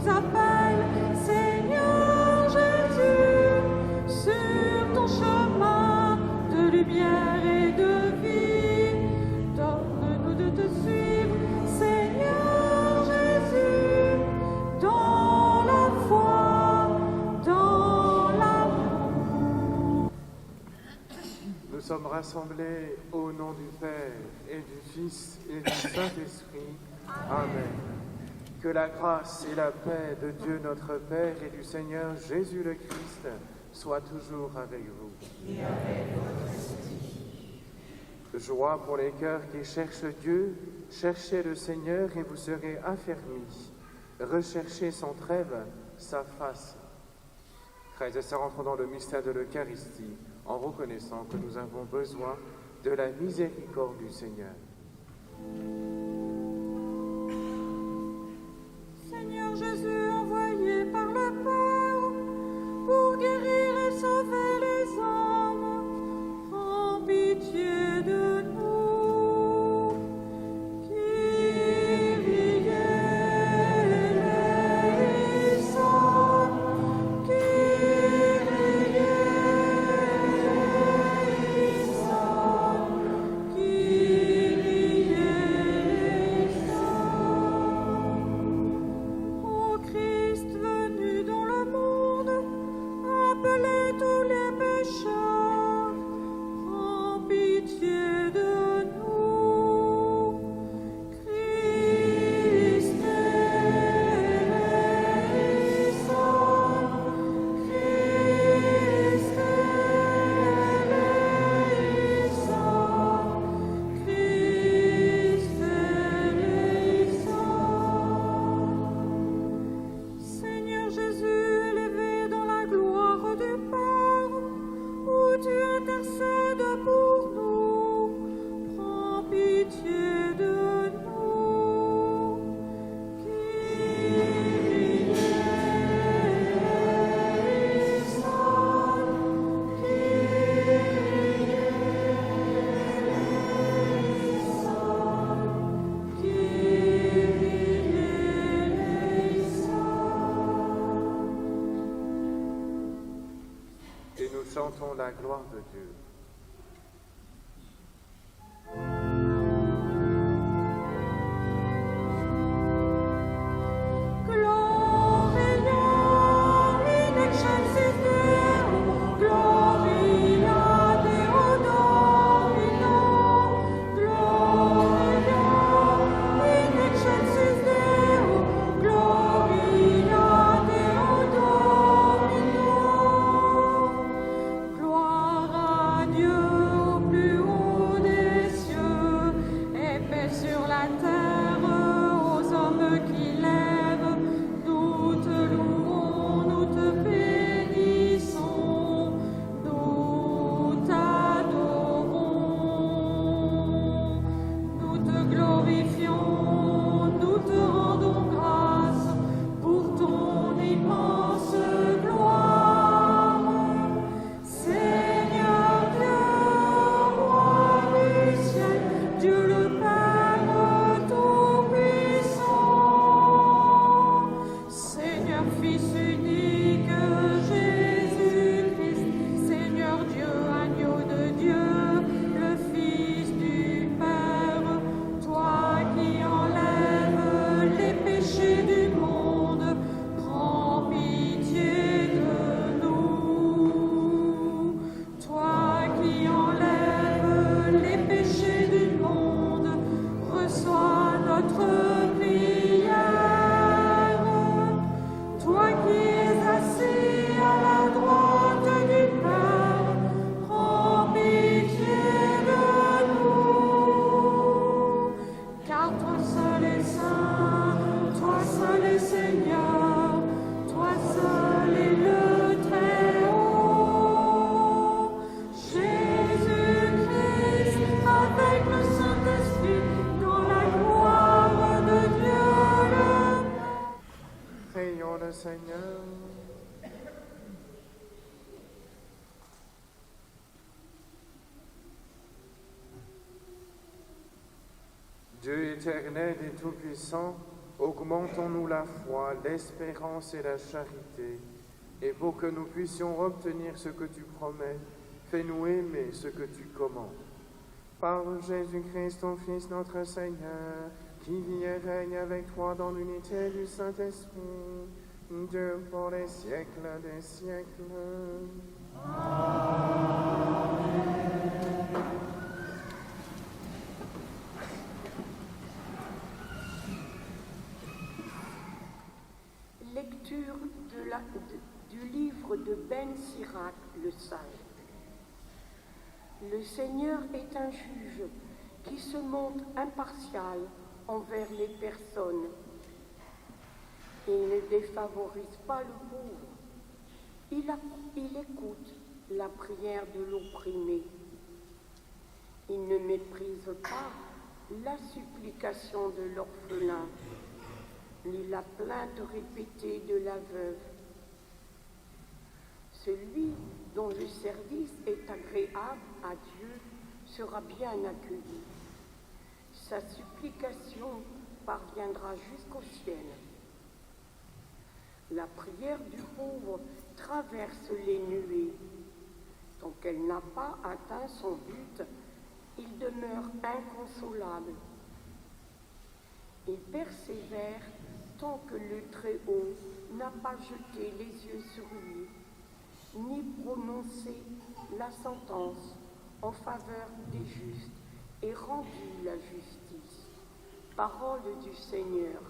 nous appelle, Seigneur Jésus, sur ton chemin de lumière et de vie. Donne-nous de te suivre, Seigneur Jésus, dans la foi, dans l'amour. Nous sommes rassemblés au nom du Père et du Fils et du Saint-Esprit. Amen. Que la grâce et la paix de Dieu notre Père et du Seigneur Jésus le Christ soient toujours avec vous. Et avec votre esprit. Joie pour les cœurs qui cherchent Dieu, cherchez le Seigneur et vous serez affermis. Recherchez sans trêve sa face. Frères et sœurs, entrons dans le mystère de l'Eucharistie en reconnaissant que nous avons besoin de la miséricorde du Seigneur. Seigneur Jésus, envoyé par le Père pour guérir et sauver les hommes, prends pitié de nous. Kyrie eleison, Kyrie eleison, Kyrie eleison. Ô Christ venu dans le monde, appelez tous les pécheurs, prends pitié de nous. Christ eleison, Christ eleison, Christ eleison. Seigneur Jésus, élevé dans la gloire du Père, où tu intercèdes pour nous, prends pitié de nous. Kyrie eleison, Kyrie eleison, Kyrie eleison. Et nous chantons la gloire de Dieu. Gloria in excelsis Deo, Gloria Deo Domino, Gloria in excelsis Deo, Gloria Deo Domino. Gloire à Dieu au plus haut des cieux, et paix sur la terre aux hommes qui l'aiment. Nous te louons, nous te bénissons, nous t'adorons, nous te glorifions, nous te rendons grâce pour ton immense gloire. Seigneur Dieu, roi du ciel, Dieu le Père tout-puissant, Seigneur Fils unique, Jésus-Christ, Seigneur Dieu, agneau de Dieu, le Fils du Père, toi qui enlèves les péchés du monde, prends pitié de nous. Toi qui enlèves les péchés du monde, reçois notre prière. Toi qui es assis à la droite du Père, prends pitié de nous. Car toi seul est saint, toi seul est Seigneur, toi seul est le Très-Haut. Jésus-Christ, avec le Saint-Esprit, dans la gloire de Dieu le Père. Prions le Seigneur. Dieu éternel et tout-puissant, Augmentons-nous la foi, l'espérance et la charité, et pour que nous puissions obtenir ce que tu promets, fais-nous aimer ce que tu commandes. Par Jésus-Christ, ton Fils, notre Seigneur, qui vit et règne avec toi dans l'unité du Saint-Esprit, Dieu pour les siècles des siècles. Lecture du livre de Ben Sirac, le sage. Le Seigneur est un juge qui se montre impartial envers les personnes. Il ne défavorise pas le pauvre. Il écoute la prière de l'opprimé. Il ne méprise pas la supplication de l'orphelin, ni la plainte répétée de la veuve. Celui dont le service est agréable à Dieu sera bien accueilli. Sa supplication parviendra jusqu'au ciel. La prière du pauvre traverse les nuées. Tant qu'elle n'a pas atteint son but, il demeure inconsolable. Il persévère tant que le Très-Haut n'a pas jeté les yeux sur lui, ni prononcé la sentence en faveur des justes et rendu la justice. Parole du Seigneur.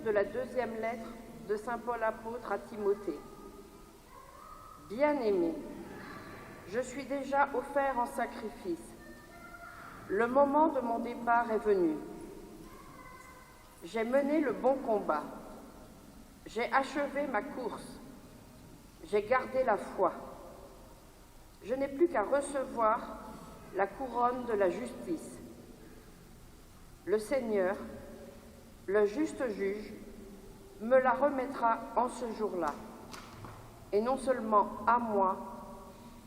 De la deuxième lettre de saint Paul apôtre à Timothée. Bien-aimé, je suis déjà offert en sacrifice. Le moment de mon départ est venu. J'ai mené le bon combat. J'ai achevé ma course. J'ai gardé la foi. Je n'ai plus qu'à recevoir la couronne de la justice. Le Seigneur, le juste juge, me la remettra en ce jour-là, et non seulement à moi,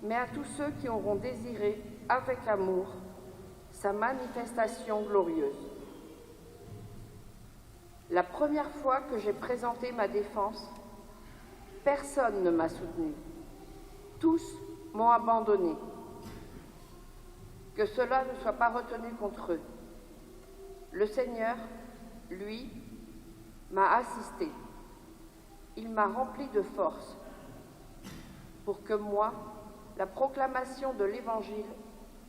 mais à tous ceux qui auront désiré avec amour sa manifestation glorieuse. La première fois que j'ai présenté ma défense, personne ne m'a soutenu. Tous m'ont abandonné. Que cela ne soit pas retenu contre eux. Le Seigneur, lui, m'a assisté. il m'a rempli de force pour que moi, la proclamation de l'Évangile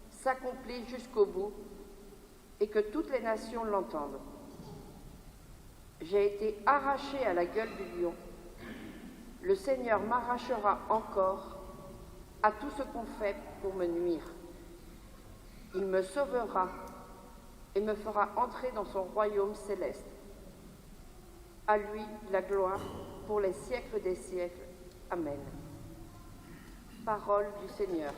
s'accomplisse jusqu'au bout et que toutes les nations l'entendent. J'ai été arraché à la gueule du lion. Le Seigneur m'arrachera encore à tout ce qu'on fait pour me nuire. Il me sauvera et me fera entrer dans son royaume céleste. À lui la gloire pour les siècles des siècles. Amen. Parole du Seigneur.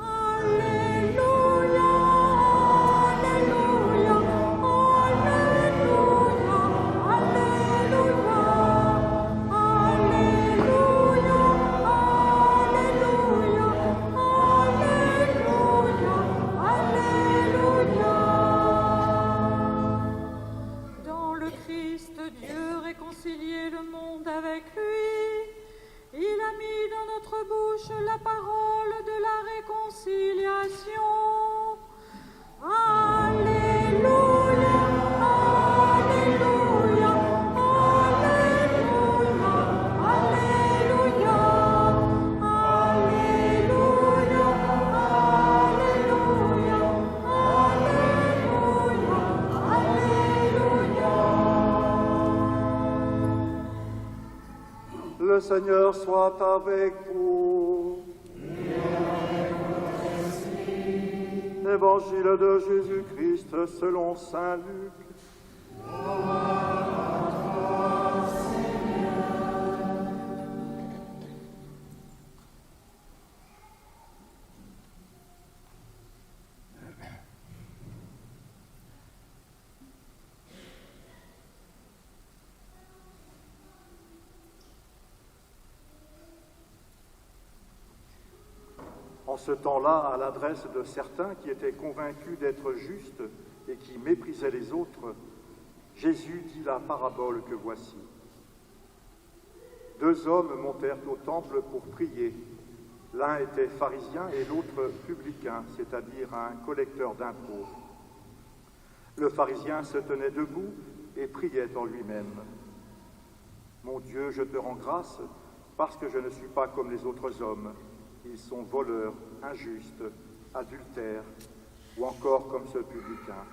Alléluia, Alléluia, Alléluia, Alléluia, Alléluia, Alléluia, Alléluia. Dans le Christ, Dieu réconciliait le monde avec lui. Il a mis dans notre bouche la parole de la réconciliation. Alléluia, Alléluia, Alléluia, Alléluia, Alléluia, Alléluia, Alléluia. Le Seigneur soit avec vous. Évangile de Jésus-Christ selon saint Luc. En ce temps-là, à l'adresse de certains qui étaient convaincus d'être justes et qui méprisaient les autres, Jésus dit la parabole que voici. 2 hommes montèrent au temple pour prier. L'un était pharisien et l'autre publicain, c'est-à-dire un collecteur d'impôts. Le pharisien se tenait debout et priait en lui-même. « Mon Dieu, je te rends grâce parce que je ne suis pas comme les autres hommes. Ils sont voleurs, injustes, adultères, ou encore comme ce publicain.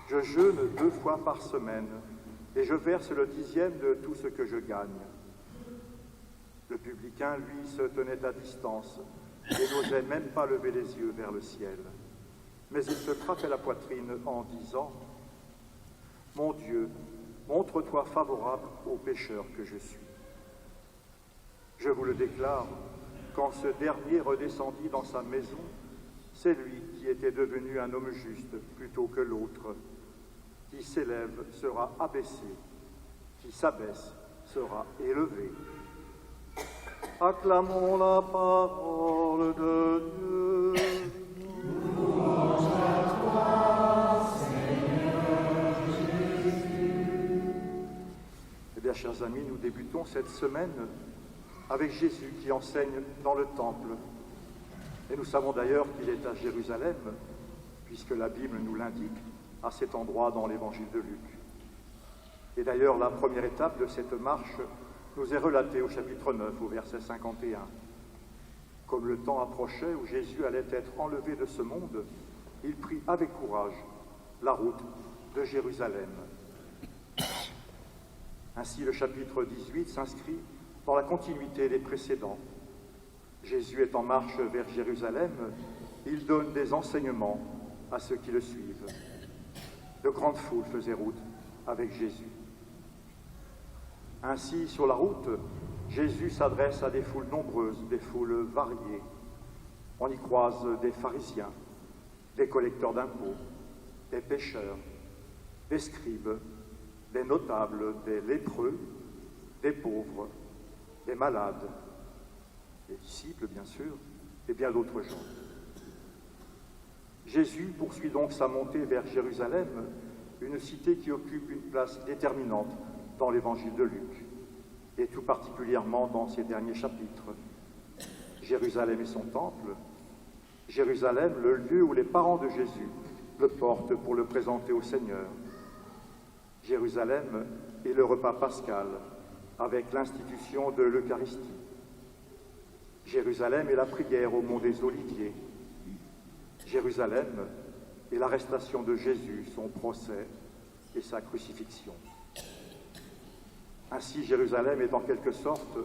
Je jeûne 2 fois par semaine, et je verse le 10e de tout ce que je gagne. » Le publicain, lui, se tenait à distance, et n'osait même pas lever les yeux vers le ciel. Mais il se frappait la poitrine en disant « Mon Dieu, montre-toi favorable au pécheur que je suis. » Je vous le déclare, quand ce dernier redescendit dans sa maison, c'est lui qui était devenu un homme juste plutôt que l'autre. Qui s'élève sera abaissé, qui s'abaisse sera élevé. Acclamons la parole de Dieu. Louange à toi, Seigneur Jésus. Eh bien, chers amis, nous débutons cette semaine avec Jésus qui enseigne dans le temple. Et nous savons d'ailleurs qu'il est à Jérusalem, puisque la Bible nous l'indique à cet endroit dans l'évangile de Luc. Et d'ailleurs, la première étape de cette marche nous est relatée au chapitre 9, au verset 51. Comme le temps approchait où Jésus allait être enlevé de ce monde, il prit avec courage la route de Jérusalem. Ainsi, le chapitre 18 s'inscrit dans la continuité des précédents. Jésus est en marche vers Jérusalem, il donne des enseignements à ceux qui le suivent. De grandes foules faisaient route avec Jésus. Ainsi, sur la route, Jésus s'adresse à des foules nombreuses, des foules variées. On y croise des pharisiens, des collecteurs d'impôts, des pécheurs, des scribes, des notables, des lépreux, des pauvres, des malades, des disciples bien sûr, et bien d'autres gens. Jésus poursuit donc sa montée vers Jérusalem, une cité qui occupe une place déterminante dans l'évangile de Luc, et tout particulièrement dans ses derniers chapitres. Jérusalem et son temple, Jérusalem, le lieu où les parents de Jésus le portent pour le présenter au Seigneur. Jérusalem et le repas pascal, avec l'institution de l'Eucharistie. Jérusalem et la prière au mont des Oliviers. Jérusalem et l'arrestation de Jésus, son procès et sa crucifixion. Ainsi, Jérusalem est en quelque sorte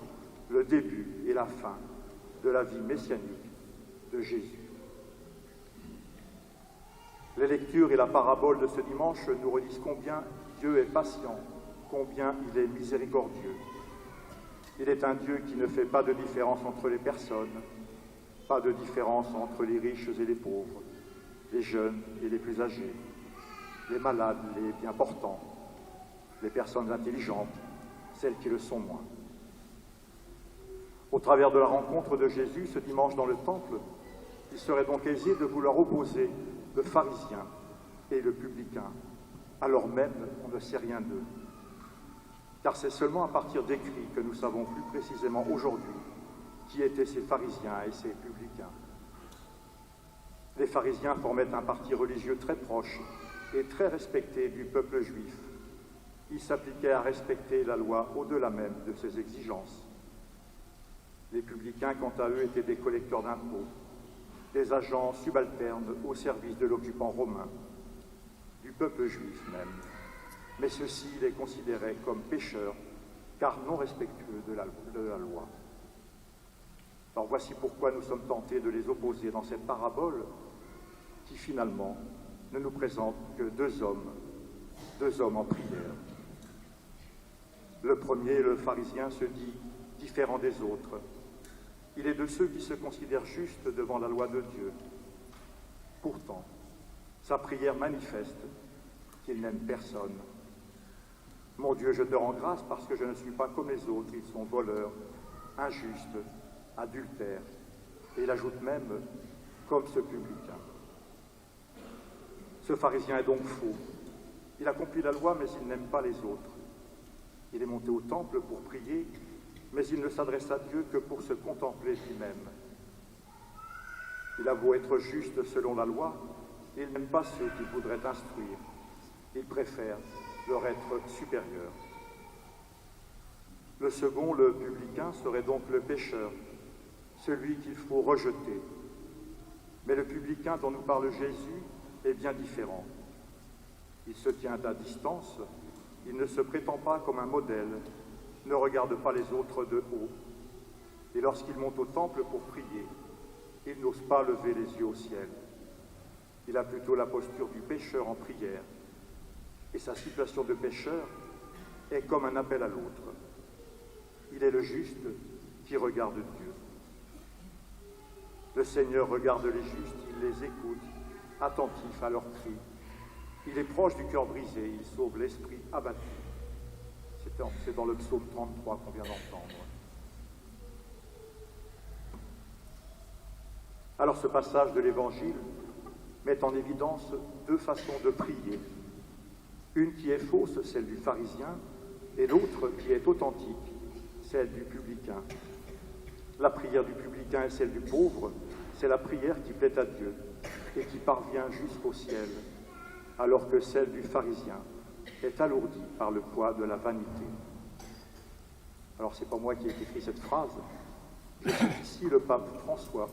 le début et la fin de la vie messianique de Jésus. Les lectures et la parabole de ce dimanche nous redisent combien Dieu est patient, combien il est miséricordieux. Il est un Dieu qui ne fait pas de différence entre les personnes, pas de différence entre les riches et les pauvres, les jeunes et les plus âgés, les malades, les bien portants, les personnes intelligentes, celles qui le sont moins. Au travers de la rencontre de Jésus ce dimanche dans le temple, il serait donc aisé de vouloir opposer le pharisien et le publicain, alors même on ne sait rien d'eux. Car c'est seulement à partir d'écrits que nous savons plus précisément aujourd'hui qui étaient ces pharisiens et ces publicains. Les pharisiens formaient un parti religieux très proche et très respecté du peuple juif. Ils s'appliquaient à respecter la loi au-delà même de ses exigences. Les publicains, quant à eux, étaient des collecteurs d'impôts, des agents subalternes au service de l'occupant romain, du peuple juif même. Mais ceux-ci les considéraient comme pécheurs, car non respectueux de la loi. Alors voici pourquoi nous sommes tentés de les opposer dans cette parabole qui finalement ne nous présente que deux hommes en prière. Le premier, le pharisien, se dit différent des autres. Il est de ceux qui se considèrent justes devant la loi de Dieu. Pourtant, sa prière manifeste qu'il n'aime personne. Mon Dieu, je te rends grâce parce que je ne suis pas comme les autres. Ils sont voleurs, injustes, adultères. Et il ajoute même comme ce publicain. Ce pharisien est donc faux. Il accomplit la loi, mais il n'aime pas les autres. Il est monté au temple pour prier, mais il ne s'adresse à Dieu que pour se contempler lui-même. Il a beau être juste selon la loi, il n'aime pas ceux qu'il voudrait instruire. Il préfère leur être supérieur. Le second, le publicain, serait donc le pécheur, celui qu'il faut rejeter. Mais le publicain dont nous parle Jésus est bien différent. Il se tient à distance, il ne se prétend pas comme un modèle, ne regarde pas les autres de haut. Et lorsqu'il monte au temple pour prier, il n'ose pas lever les yeux au ciel. Il a plutôt la posture du pécheur en prière. Et sa situation de pécheur est comme un appel à l'autre. Il est le juste qui regarde Dieu. Le Seigneur regarde les justes, il les écoute, attentif à leurs cris. Il est proche du cœur brisé, il sauve l'esprit abattu. C'est dans le psaume 33 qu'on vient d'entendre. Alors ce passage de l'Évangile met en évidence deux façons de prier. Une qui est fausse, celle du pharisien, et l'autre qui est authentique, celle du publicain. La prière du publicain et celle du pauvre, c'est la prière qui plaît à Dieu et qui parvient jusqu'au ciel, alors que celle du pharisien est alourdie par le poids de la vanité. Alors c'est pas moi qui ai écrit cette phrase, je cite ici le pape François,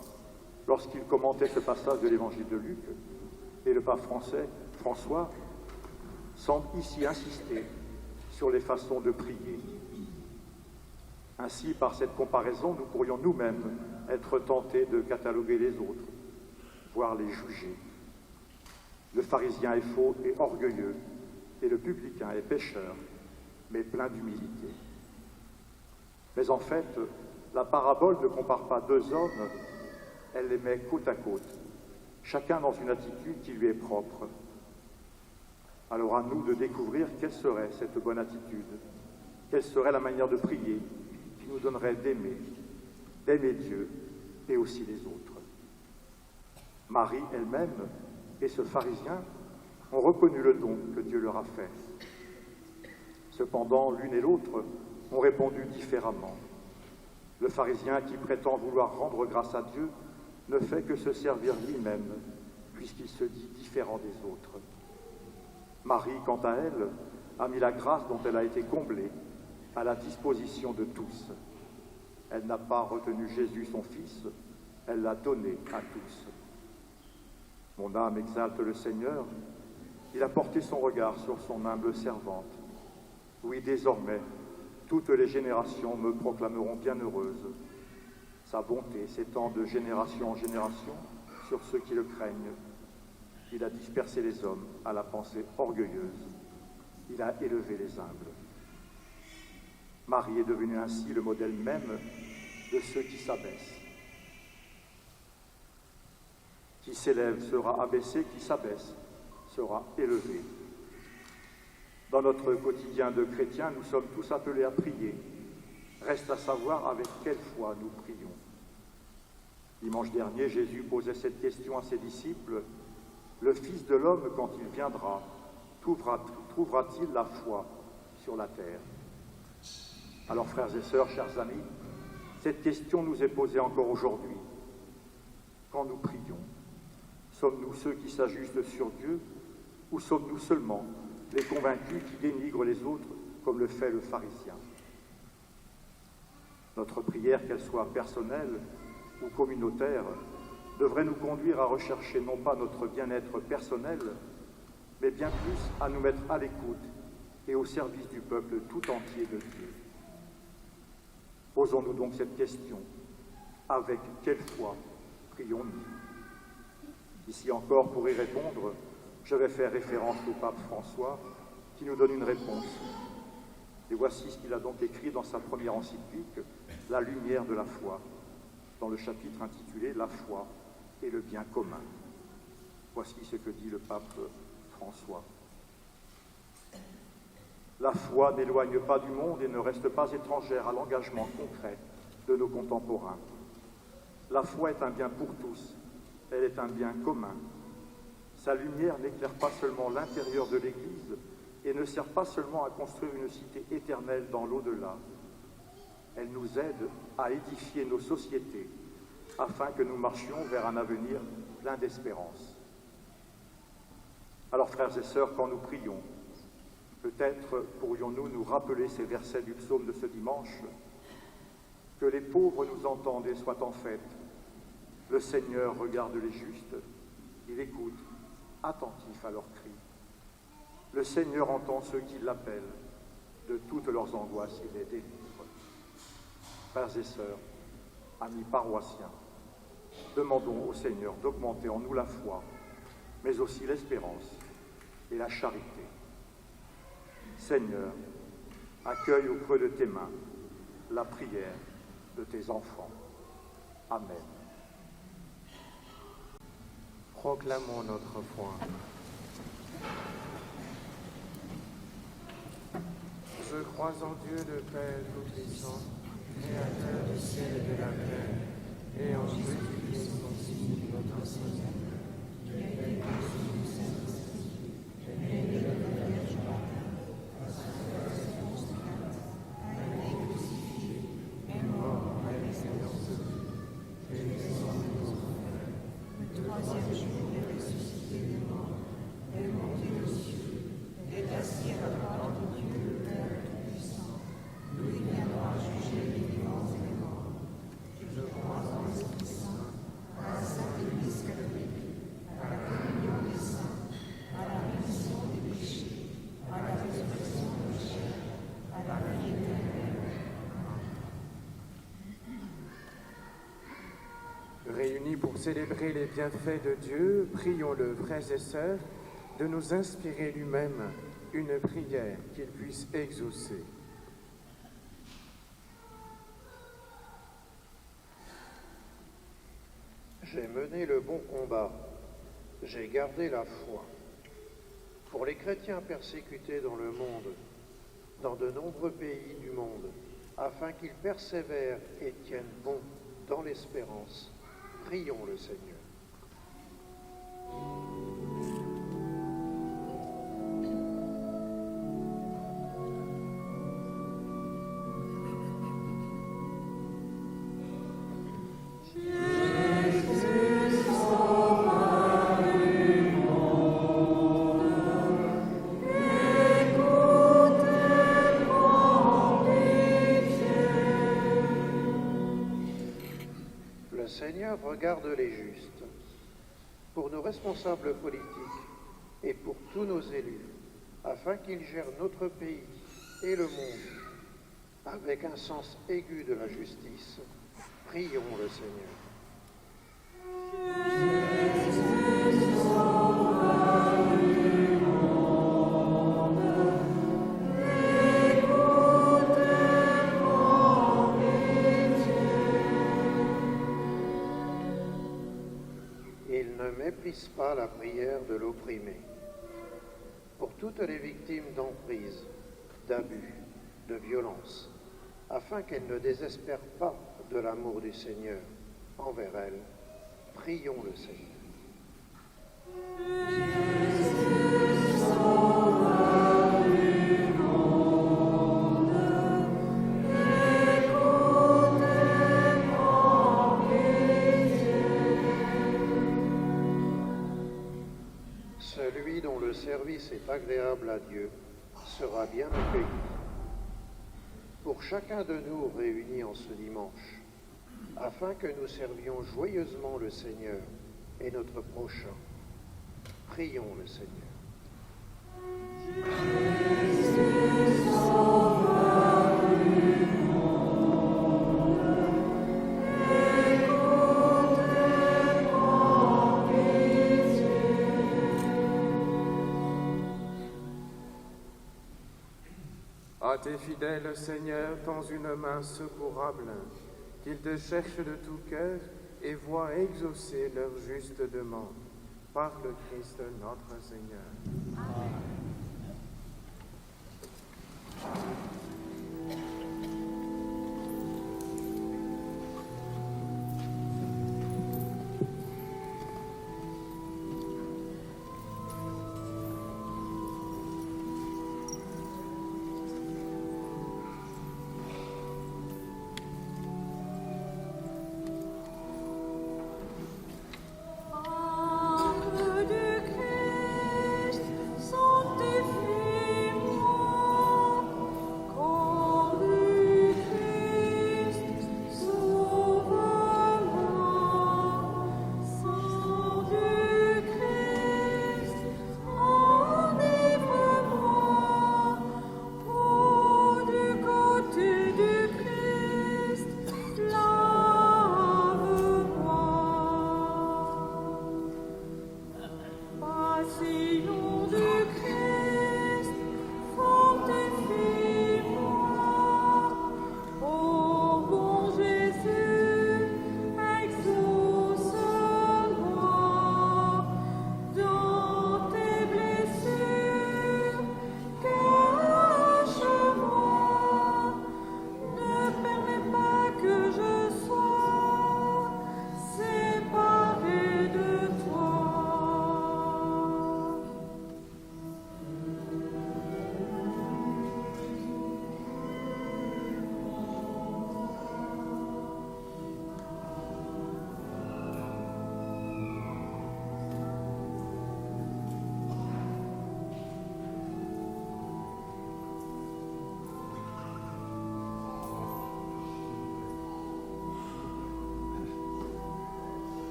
lorsqu'il commentait ce passage de l'évangile de Luc, et le pape François semble ici insister sur les façons de prier. Ainsi, par cette comparaison, nous pourrions nous-mêmes être tentés de cataloguer les autres, voire les juger. Le pharisien est faux et orgueilleux, et le publicain est pécheur, mais plein d'humilité. Mais en fait, la parabole ne compare pas deux hommes, elle les met côte à côte, chacun dans une attitude qui lui est propre. Alors à nous de découvrir quelle serait cette bonne attitude, quelle serait la manière de prier qui nous donnerait d'aimer Dieu et aussi les autres. Marie elle-même et ce pharisien ont reconnu le don que Dieu leur a fait. Cependant, l'une et l'autre ont répondu différemment. Le pharisien qui prétend vouloir rendre grâce à Dieu ne fait que se servir lui-même, puisqu'il se dit différent des autres. Marie, quant à elle, a mis la grâce dont elle a été comblée à la disposition de tous. Elle n'a pas retenu Jésus, son Fils, elle l'a donné à tous. Mon âme exalte le Seigneur, il a porté son regard sur son humble servante. Oui, désormais, toutes les générations me proclameront bienheureuse. Sa bonté s'étend de génération en génération sur ceux qui le craignent. Il a dispersé les hommes à la pensée orgueilleuse. Il a élevé les humbles. Marie est devenue ainsi le modèle même de ceux qui s'abaissent. Qui s'élève sera abaissé, qui s'abaisse sera élevé. Dans notre quotidien de chrétiens, nous sommes tous appelés à prier. Reste à savoir avec quelle foi nous prions. Dimanche dernier, Jésus posait cette question à ses disciples. Le Fils de l'homme, quand il viendra, trouvera-t-il la foi sur la terre? Alors, frères et sœurs, chers amis, cette question nous est posée encore aujourd'hui. Quand nous prions, sommes-nous ceux qui s'ajustent sur Dieu ou sommes-nous seulement les convaincus qui dénigrent les autres comme le fait le pharisien? Notre prière, qu'elle soit personnelle ou communautaire, devrait nous conduire à rechercher non pas notre bien-être personnel, mais bien plus à nous mettre à l'écoute et au service du peuple tout entier de Dieu. Posons-nous donc cette question. Avec quelle foi prions-nous? Ici encore, pour y répondre, je vais faire référence au pape François, qui nous donne une réponse. Et voici ce qu'il a donc écrit dans sa première encyclique, La lumière de la foi, dans le chapitre intitulé La foi et le bien commun. Voici ce que dit le pape François. La foi n'éloigne pas du monde et ne reste pas étrangère à l'engagement concret de nos contemporains. La foi est un bien pour tous, elle est un bien commun. Sa lumière n'éclaire pas seulement l'intérieur de l'Église et ne sert pas seulement à construire une cité éternelle dans l'au-delà. Elle nous aide à édifier nos sociétés afin que nous marchions vers un avenir plein d'espérance. Alors, frères et sœurs, quand nous prions, peut-être pourrions-nous nous rappeler ces versets du psaume de ce dimanche. Que les pauvres nous entendent et soient en fête. Le Seigneur regarde les justes, il écoute, attentif à leurs cris. Le Seigneur entend ceux qui l'appellent, de toutes leurs angoisses il les délivre. Frères et sœurs, amis paroissiens, demandons au Seigneur d'augmenter en nous la foi, mais aussi l'espérance et la charité. Seigneur, accueille au creux de tes mains la prière de tes enfants. Amen. Proclamons notre foi. Je crois en Dieu le Père Tout-Puissant, Créateur du ciel et de la terre, et en Jésus-Christ, son Fils, notre Seigneur, qui a été conçu du Saint-Esprit, né de la Vierge Marie, à sa conception a été crucifié, est mort avec séance, et descendu aux enfers. Le troisième jour est ressuscité des morts, est monté aux cieux, est assis à la droite de Dieu le Père Tout-Puissant, d'où il viendra juger les vivants et les morts. Je crois en l'Esprit Saint, à la Sainte Église catholique, à la communion des saints, à la rémission des péchés, à la résurrection de la chair, à la vie éternelle. Réunis pour célébrer les bienfaits de Dieu, prions-le, frères et sœurs, de nous inspirer lui-même une prière qu'il puisse exaucer. J'ai mené le bon combat, j'ai gardé la foi. Pour les chrétiens persécutés dans le monde, dans de nombreux pays du monde, afin qu'ils persévèrent et tiennent bon dans l'espérance, prions le Seigneur. Écoute Seigneur regarde les justes, pour nos responsables politiques et pour tous nos élus, afin qu'ils gèrent notre pays et le monde avec un sens aigu de la justice. Prions le Seigneur. Il ne méprise pas la prière de l'opprimé. Pour toutes les victimes d'emprise, d'abus, de violence, afin qu'elles ne désespèrent pas de l'amour du Seigneur envers elles, prions le Seigneur. Celui dont le service est agréable à Dieu sera bien accueilli. Pour chacun de nous réunis en ce dimanche, afin que nous servions joyeusement le Seigneur et notre prochain, prions le Seigneur. À tes fidèles, Seigneur, tends une main secourable, qu'ils te cherchent de tout cœur et voient exaucer leur juste demande. Par le Christ notre Seigneur. Amen.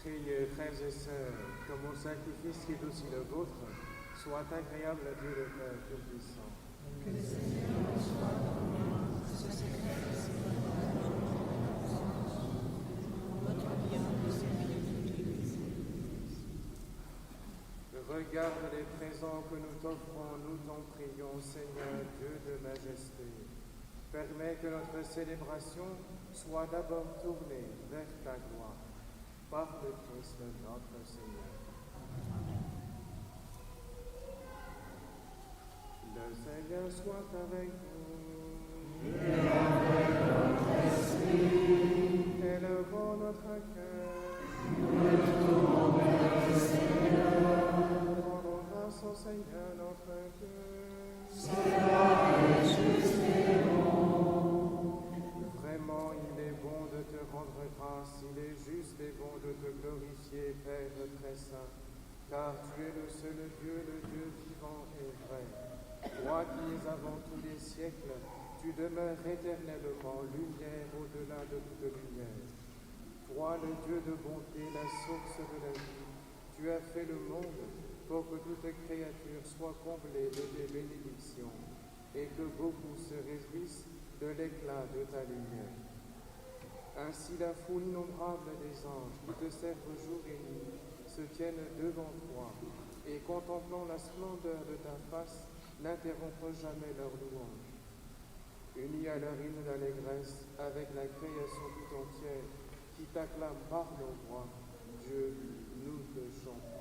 Priez, frères et sœurs, que mon sacrifice qui est aussi le vôtre soit agréable à Dieu le Père Tout-Puissant. Que le Seigneur reçoive en moi ce sacrifice votre bien et celui de toute l'Église. Regarde les présents que nous t'offrons, nous t'en prions, Seigneur, Dieu de majesté. Permets que notre célébration soit d'abord tournée vers ta gloire, par le Christ notre Seigneur. Le Seigneur soit avec vous. Et avec votre esprit. Élevons notre cœur. Rendons grâce au Seigneur notre Dieu. Cela est juste et bon. Vraiment, il est bon de te rendre grâce, il est juste et bon de te glorifier, Père très saint, car tu es le seul Dieu, le Dieu vivant et vrai. Toi qui es avant tous les siècles, tu demeures éternellement lumière au-delà de toute lumière. Toi, le Dieu de bonté, la source de la vie, tu as fait le monde pour que toute créature soit comblée de tes bénédictions et que beaucoup se réjouissent de l'éclat de ta lumière. Ainsi la foule innombrable des anges qui te servent jour et nuit se tiennent devant toi et contemplant la splendeur de ta face n'interrompent jamais leur louange. Unis à leur hymne d'allégresse avec la création tout entière qui t'acclame par nos voix, Dieu, nous te chantons.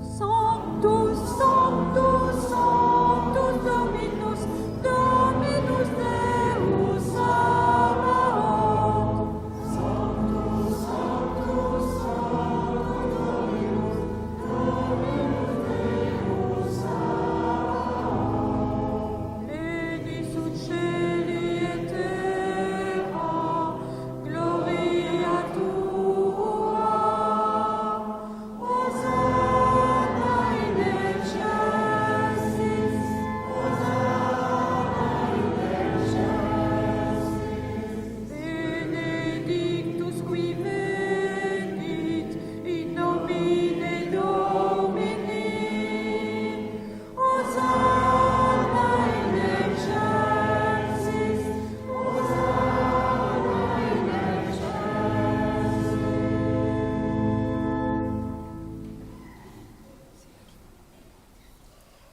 Sanctus, Sanctus, Sanctus, Dominus, Dominus Deus Sabaoth. Sanctus, Sanctus, Sanctus, Dominus, Dominus Deus Sabaoth. Benedictus ut celi et terra, gloria tua. Hosanna in excelsis, Hosanna in excelsis. Benedictus qui venit in nomine Domini. Hosanna in excelsis, Hosanna in excelsis.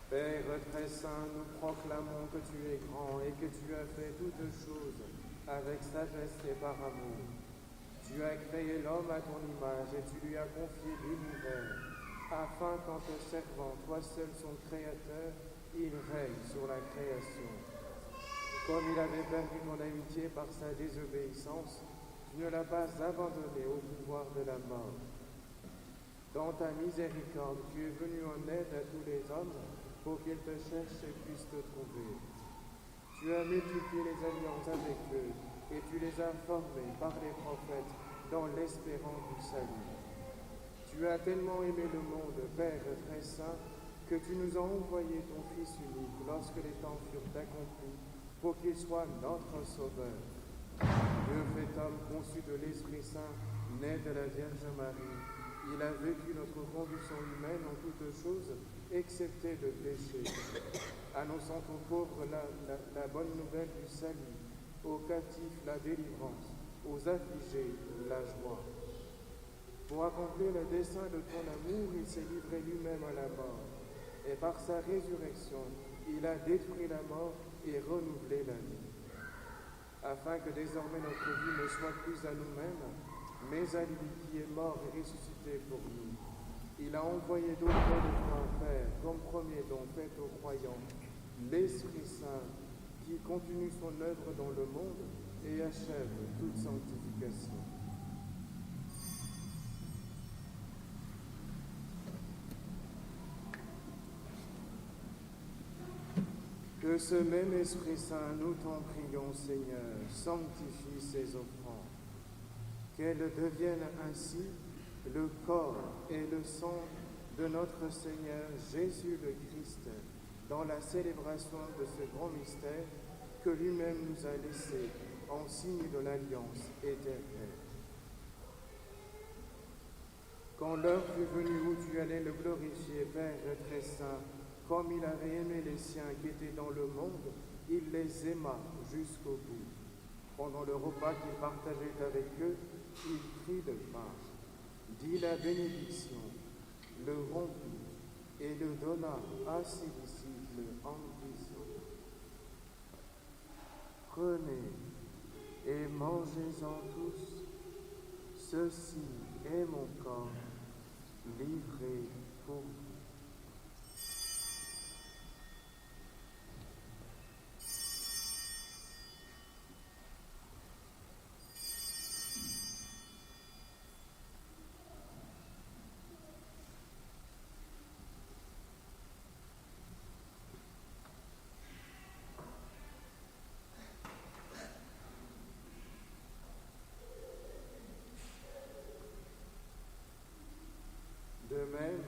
Père très saint, nous proclamons que tu es grand et que tu as fait toutes choses avec sagesse et par amour. Tu as créé l'homme à ton image et tu lui as confié l'univers, afin qu'en te servant, toi seul son créateur, il règne sur la création. Comme il avait perdu ton amitié par sa désobéissance, tu ne l'as pas abandonné au pouvoir de la mort. Dans ta miséricorde, tu es venu en aide à tous les hommes pour qu'ils te cherchent et puissent te trouver. Tu as multiplié les alliances avec eux et tu les as formés par les prophètes dans l'espérance du salut. Tu as tellement aimé le monde, Père très saint, que tu nous as envoyé ton Fils unique lorsque les temps furent accomplis pour qu'il soit notre Sauveur. Dieu fait homme conçu de l'Esprit Saint, né de la Vierge Marie. Il a vécu notre condition humaine en toutes choses, excepté le péché, annonçant aux pauvres la bonne nouvelle du salut, aux captifs la délivrance, aux affligés la joie. Pour accomplir le dessein de ton amour, il s'est livré lui-même à la mort, et par sa résurrection, il a détruit la mort et renouvelé la vie, afin que désormais notre vie ne soit plus à nous-mêmes, mais à lui qui est mort et ressuscité pour nous. Il a envoyé d'auprès de toi, Père, comme premier don fait aux croyants, l'Esprit Saint, qui continue son œuvre dans le monde et achève toute sanctification. Que ce même Esprit Saint, nous t'en prions, Seigneur, sanctifie ces offrandes, qu'elles deviennent ainsi le corps et le sang de notre Seigneur Jésus le Christ, dans la célébration de ce grand mystère que lui-même nous a laissés en signe de l'alliance éternelle. Quand l'heure fut venue où tu allais le glorifier, Père très saint, comme il avait aimé les siens qui étaient dans le monde, il les aima jusqu'au bout. Pendant le repas qu'il partageait avec eux, il prit le pain, dit la bénédiction, le rompit et le donna à ses disciples en disant: Prenez et mangez-en tous, ceci est mon corps livré pour vous. De même,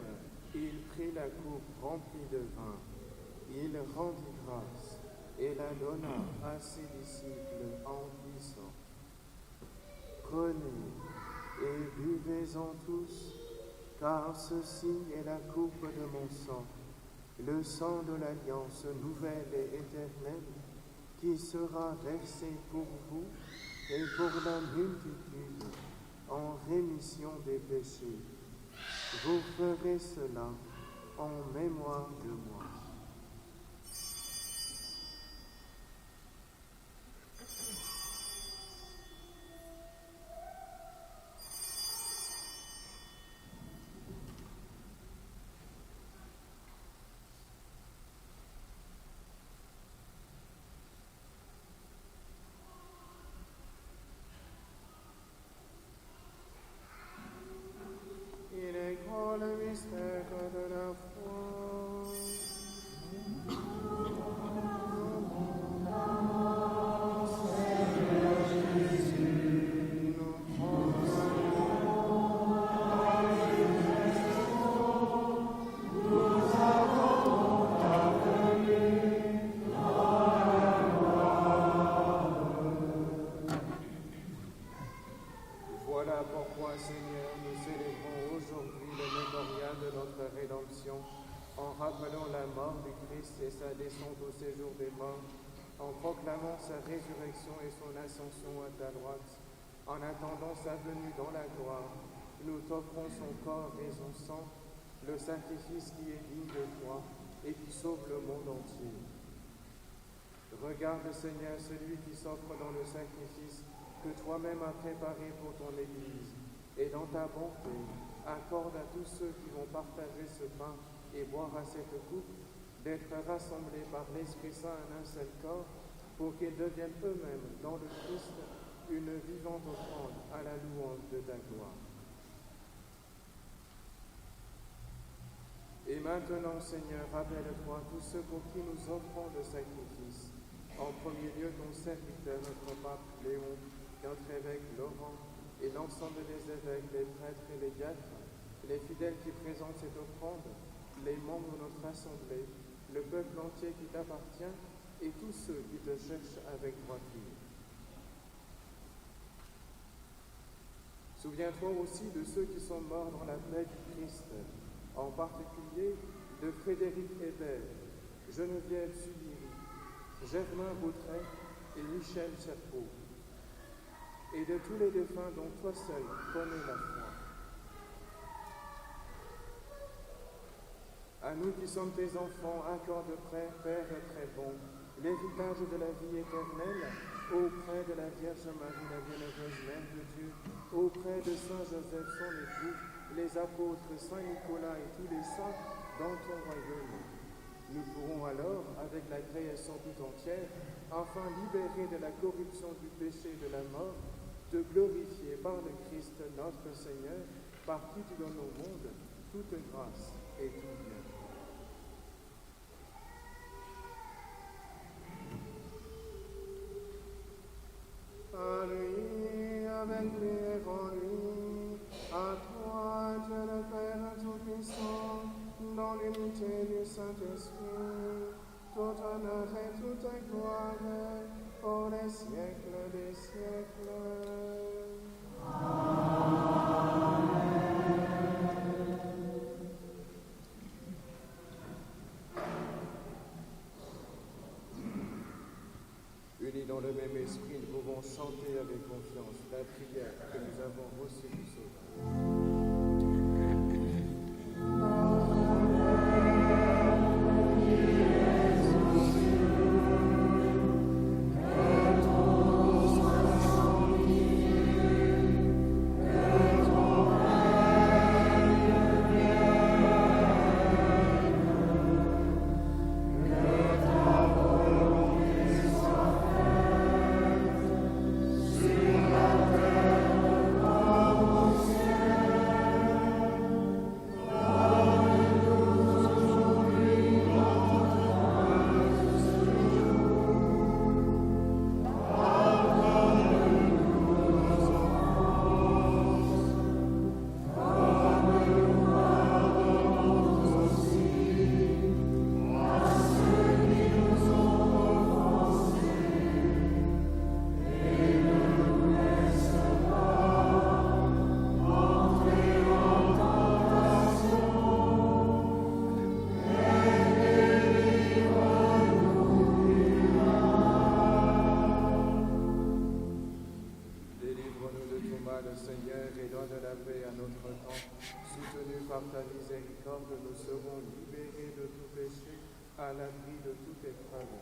il prit la coupe remplie de vin, il rendit grâce et la donna à ses disciples en disant: Prenez et buvez-en tous, car ceci est la coupe de mon sang, le sang de l'alliance nouvelle et éternelle, qui sera versé pour vous et pour la multitude en rémission des péchés. Vous ferez cela en mémoire de moi. Il est grand le mystère de la foi. Voilà pourquoi, Seigneur, nous célébrons aujourd'hui le mémorial de notre rédemption, en rappelant la mort du Christ et sa descente au séjour des morts, en proclamant sa résurrection et son ascension à ta droite. En attendant sa venue dans la gloire, nous t'offrons son corps et son sang, le sacrifice qui est digne de toi et qui sauve le monde entier. Regarde, Seigneur, celui qui s'offre dans le sacrifice que toi-même as préparé pour ton Église, et dans ta bonté, accorde à tous ceux qui vont partager ce pain et boire à cette coupe, d'être rassemblés par l'Esprit Saint en un seul corps, pour qu'ils deviennent eux-mêmes, dans le Christ, une vivante offrande à la louange de ta gloire. Et maintenant, Seigneur, rappelle-toi tous ceux pour qui nous offrons le sacrifice. En premier lieu, ton serviteur, notre pape Léon, notre évêque Laurent, et l'ensemble des évêques, les prêtres et les diacres, les fidèles qui présentent cette offrande, les membres de notre assemblée, le peuple entier qui t'appartient, et tous ceux qui te cherchent avec droiture. Souviens-toi aussi de ceux qui sont morts dans la paix du Christ, en particulier de Frédéric Hébert, Geneviève Subiri, Germain Boutret et Michel Serpeau, et de tous les défunts dont toi seul connais la foi. À nous qui sommes tes enfants, accorde, Père très bon, l'héritage de la vie éternelle auprès de la Vierge Marie, la bienheureuse Mère de Dieu, auprès de Saint Joseph, son époux, les apôtres, Saint Nicolas et tous les saints dans ton royaume. Nous pourrons alors, avec la création tout entière, enfin libérés de la corruption du péché et de la mort, te glorifier par le Christ notre Seigneur, par qui tu donnes au monde toute grâce et tout bien. À lui, avec lui et en lui, à toi, Dieu le Père Tout-Puissant, dans l'unité du Saint-Esprit, tout honneur et toute gloire pour les siècles des siècles. Unis dans le même esprit, nous pouvons chanter avec confiance la prière que nous avons reçue du Sauveur. Seigneur, et donne la paix à notre temps. Soutenus par ta miséricorde, nous serons libérés de tout péché, à l'abri de toute épreuve.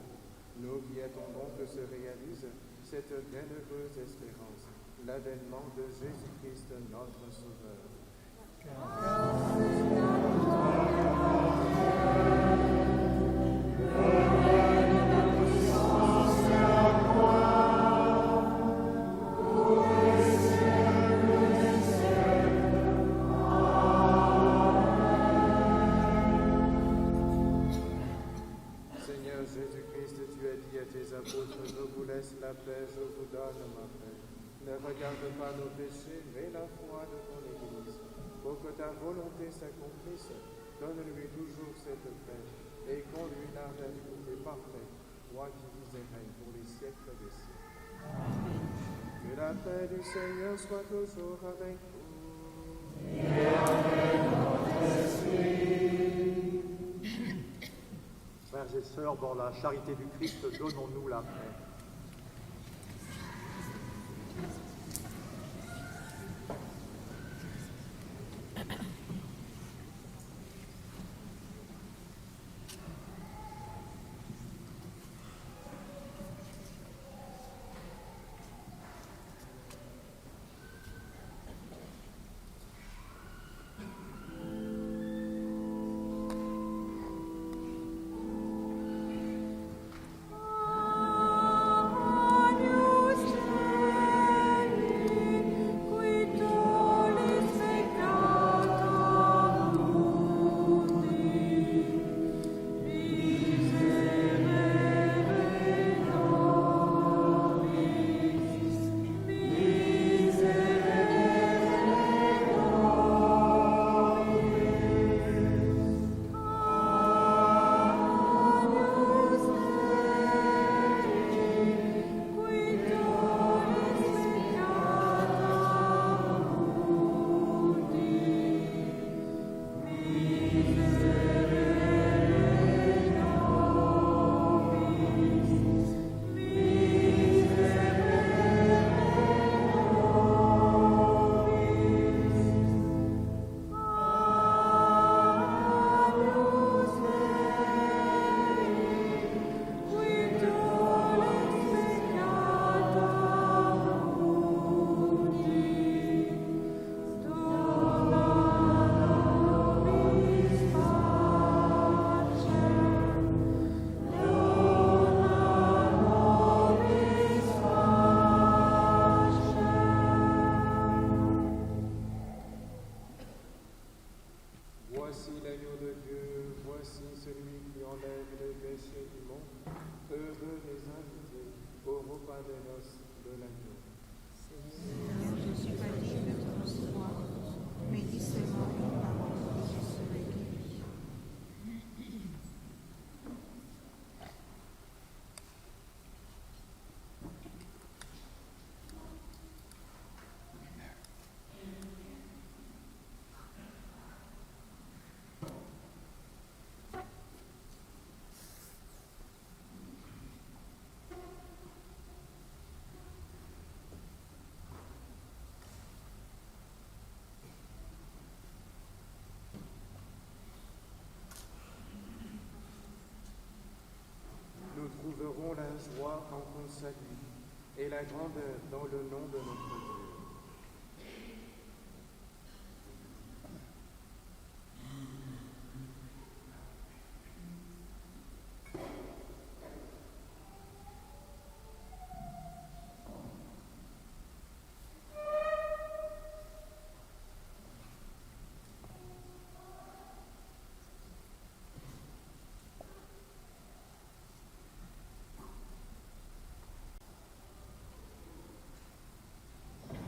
Nous qui attendons que se réalise cette bienheureuse espérance, l'avènement de Jésus-Christ, notre Sauveur. La paix, je vous donne ma paix. Ne regarde pas nos péchés, mais la foi de ton Église. Pour que ta volonté s'accomplisse, donne-lui toujours cette paix, et conduis la vers une vie parfaite, toi qui vis et règnes pour les siècles des siècles. Que la paix du Seigneur soit toujours avec vous. Et avec votre esprit. Frères et sœurs, dans la charité du Christ, donnons-nous la paix. Amen. en ton salut et la grandeur dans le nom de notre Dieu.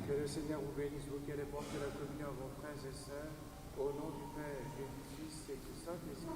Que le Seigneur vous bénisse, vous qui allez porter la communion à vos frères et sœurs, au nom du Père et du Fils et du Saint-Esprit.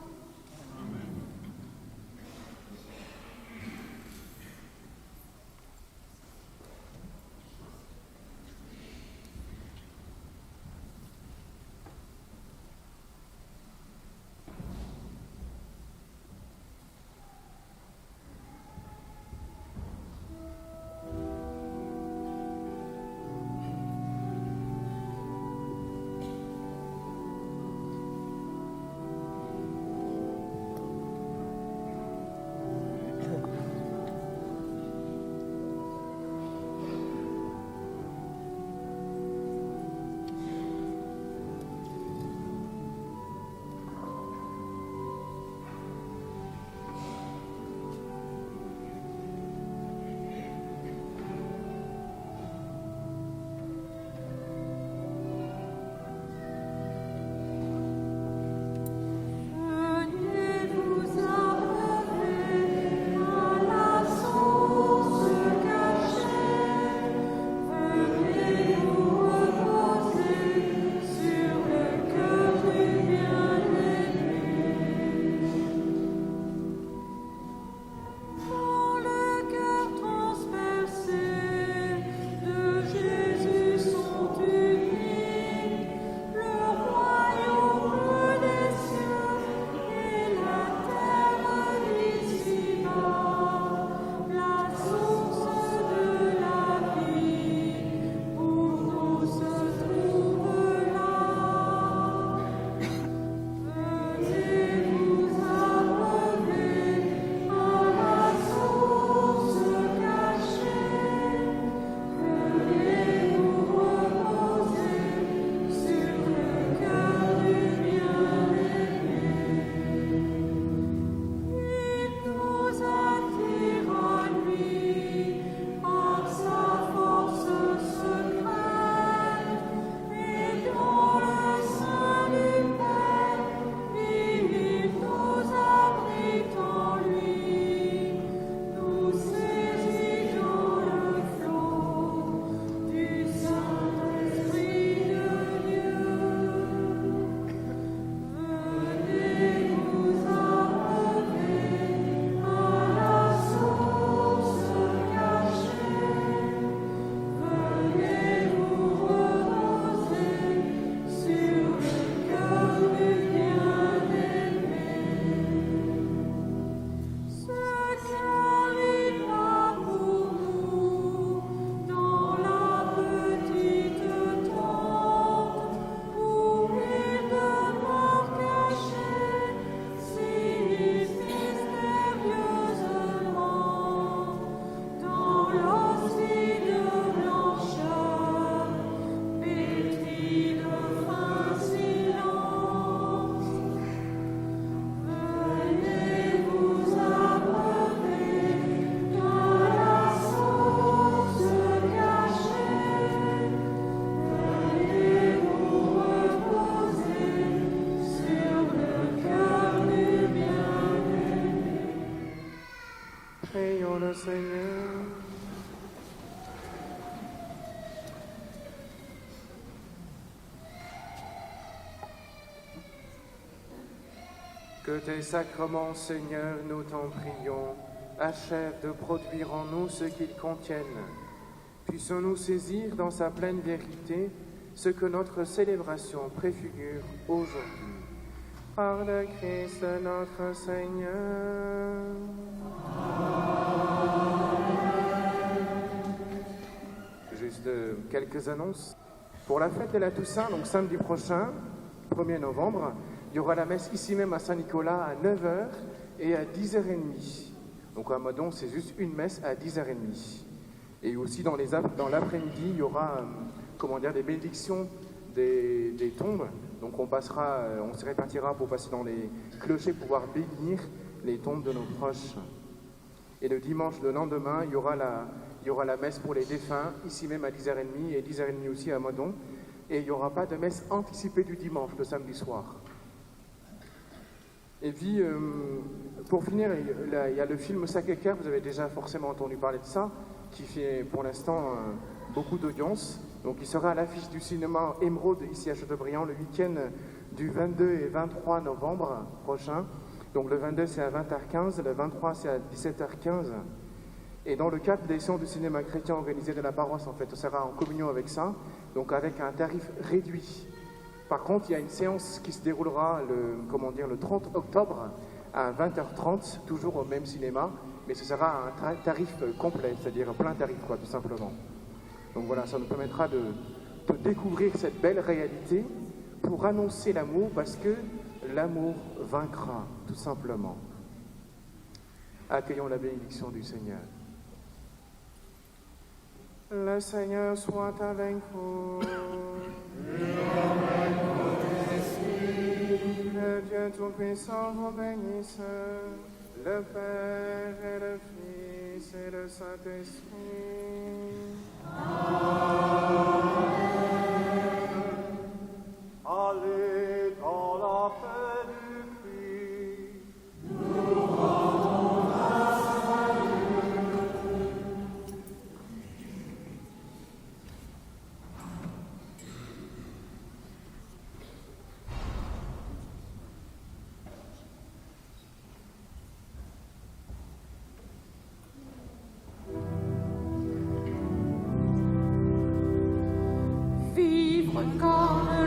Prions le Seigneur. Que tes sacrements, Seigneur, nous t'en prions, achèvent de produire en nous ce qu'ils contiennent. Puissions-nous saisir dans sa pleine vérité ce que notre célébration préfigure aujourd'hui. Par le Christ notre Seigneur. Juste quelques annonces. Pour la fête de la Toussaint, donc samedi prochain, 1er novembre, il y aura la messe ici même à Saint-Nicolas à 9h et à 10h30. Donc à Meudon, c'est juste une messe à 10h30. Et aussi dans l'après-midi, il y aura des bénédictions des tombes. Donc on se répartira pour passer dans les clochers pour pouvoir bénir les tombes de nos proches. Et le dimanche, le lendemain, il y aura la messe pour les défunts, ici même à 10h30 et 10h30 aussi à Meudon. Et il n'y aura pas de messe anticipée du dimanche, le samedi soir. Et puis, pour finir, il y a le film Sacré-Cœur, vous avez déjà forcément entendu parler de ça, qui fait pour l'instant beaucoup d'audience. Donc il sera à l'affiche du cinéma Émeraude ici à Châteaubriand le week-end du 22 et 23 novembre prochain. Donc le 22 c'est à 20h15, le 23 c'est à 17h15. Et dans le cadre des séances de cinéma chrétien organisées de la paroisse, en fait, on sera en communion avec ça, donc avec un tarif réduit. Par contre, il y a une séance qui se déroulera le 30 octobre à 20h30, toujours au même cinéma, mais ce sera un tarif complet, c'est-à-dire plein tarif, tout simplement. Donc voilà, ça nous permettra de découvrir cette belle réalité pour annoncer l'amour, parce que l'amour vaincra, tout simplement. Accueillons la bénédiction du Seigneur. Le Seigneur soit avec vous. Le Dieu Tout-Puissant vous bénisse, le Père et le Fils et le Saint-Esprit. Allez dans la paix du Christ. Vivre comme